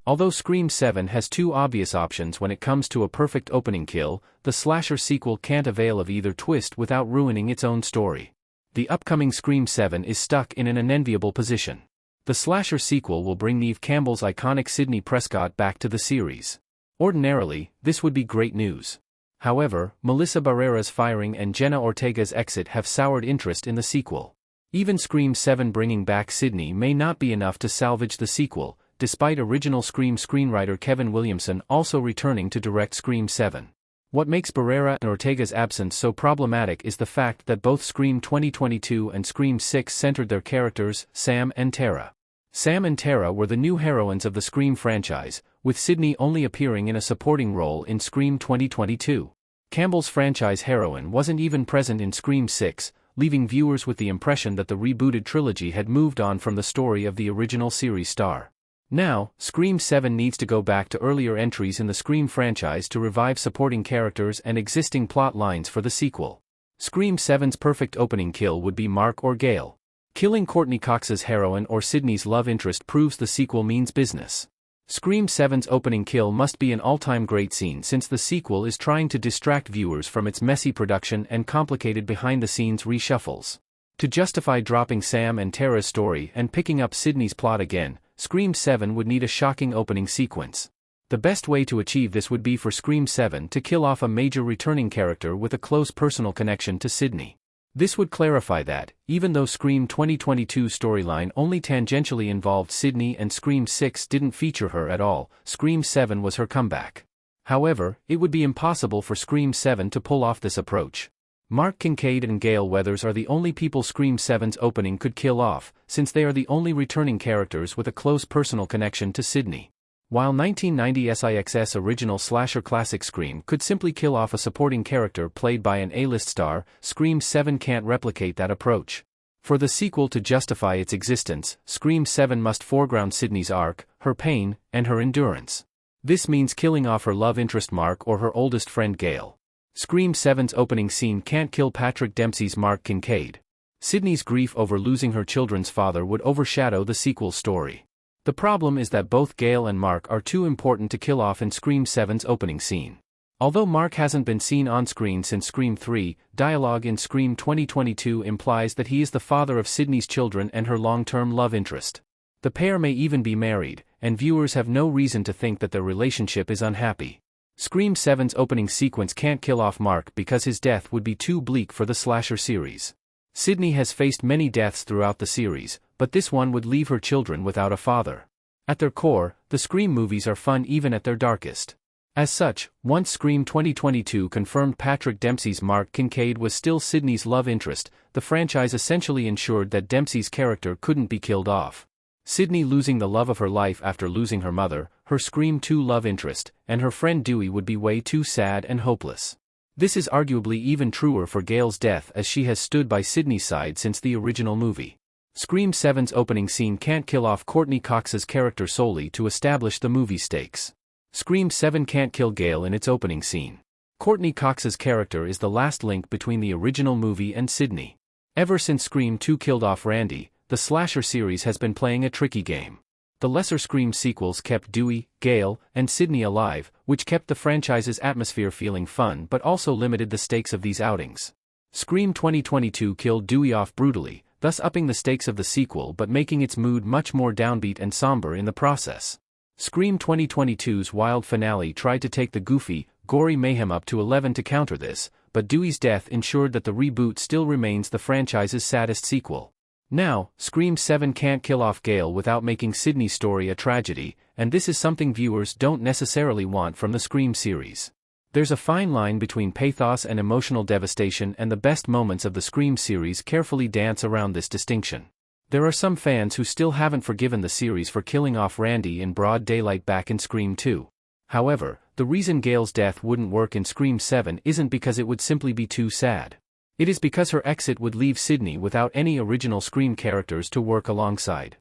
Although Scream 7 has two obvious options when it comes to a perfect opening kill, the slasher sequel can't avail of either twist without ruining its own story. The upcoming Scream 7 is stuck in an unenviable position. The slasher sequel will bring Neve Campbell's iconic Sidney Prescott back to the series. Ordinarily, this would be great news. However, Melissa Barrera's firing and Jenna Ortega's exit have soured interest in the sequel. Even Scream 7 bringing back Sidney may not be enough to salvage the sequel, despite original Scream screenwriter Kevin Williamson also returning to direct Scream 7. What makes Barrera and Ortega's absence so problematic is the fact that both Scream 2022 and Scream 6 centered their characters, Sam and Tara. Sam and Tara were the new heroines of the Scream franchise, with Sidney only appearing in a supporting role in Scream 2022. Campbell's franchise heroine wasn't even present in Scream 6, leaving viewers with the impression that the rebooted trilogy had moved on from the story of the original series star. Now, Scream 7 needs to go back to earlier entries in the Scream franchise to revive supporting characters and existing plot lines for the sequel. Scream 7's perfect opening kill would be Mark or Gail. Killing Courtney Cox's heroine or Sidney's love interest proves the sequel means business. Scream 7's opening kill must be an all-time great scene since the sequel is trying to distract viewers from its messy production and complicated behind-the-scenes reshuffles. To justify dropping Sam and Tara's story and picking up Sidney's plot again, Scream 7 would need a shocking opening sequence. The best way to achieve this would be for Scream 7 to kill off a major returning character with a close personal connection to Sidney. This would clarify that, even though Scream 2022's storyline only tangentially involved Sidney and Scream 6 didn't feature her at all, Scream 7 was her comeback. However, it would be impossible for Scream 7 to pull off this approach. Mark Kincaid and Gale Weathers are the only people Scream 7's opening could kill off, since they are the only returning characters with a close personal connection to Sidney. While 1990 SIX's original slasher classic Scream could simply kill off a supporting character played by an A-list star, Scream 7 can't replicate that approach. For the sequel to justify its existence, Scream 7 must foreground Sidney's arc, her pain, and her endurance. This means killing off her love interest Mark or her oldest friend Gale. Scream 7's opening scene can't kill Patrick Dempsey's Mark Kincaid. Sidney's grief over losing her children's father would overshadow the sequel's story. The problem is that both Gale and Mark are too important to kill off in Scream 7's opening scene. Although Mark hasn't been seen on screen since Scream 3, dialogue in Scream 2022 implies that he is the father of Sidney's children and her long-term love interest. The pair may even be married, and viewers have no reason to think that their relationship is unhappy. Scream 7's opening sequence can't kill off Mark because his death would be too bleak for the slasher series. Sidney has faced many deaths throughout the series, but this one would leave her children without a father. At their core, the Scream movies are fun even at their darkest. As such, once Scream 2022 confirmed Patrick Dempsey's Mark Kincaid was still Sidney's love interest, the franchise essentially ensured that Dempsey's character couldn't be killed off. Sidney losing the love of her life after losing her mother, her Scream 2 love interest, and her friend Dewey would be way too sad and hopeless. This is arguably even truer for Gale's death as she has stood by Sidney's side since the original movie. Scream 7's opening scene can't kill off Courtney Cox's character solely to establish the movie stakes. Scream 7 can't kill Gale in its opening scene. Courtney Cox's character is the last link between the original movie and Sidney. Ever since Scream 2 killed off Randy, the slasher series has been playing a tricky game. The lesser Scream sequels kept Dewey, Gale, and Sidney alive, which kept the franchise's atmosphere feeling fun but also limited the stakes of these outings. Scream 2022 killed Dewey off brutally, thus upping the stakes of the sequel but making its mood much more downbeat and somber in the process. Scream 2022's wild finale tried to take the goofy, gory mayhem up to 11 to counter this, but Dewey's death ensured that the reboot still remains the franchise's saddest sequel. Now, Scream 7 can't kill off Gale without making Sidney's story a tragedy, and this is something viewers don't necessarily want from the Scream series. There's a fine line between pathos and emotional devastation, and the best moments of the Scream series carefully dance around this distinction. There are some fans who still haven't forgiven the series for killing off Randy in broad daylight back in Scream 2. However, the reason Gale's death wouldn't work in Scream 7 isn't because it would simply be too sad. It is because her exit would leave Sidney without any original Scream characters to work alongside.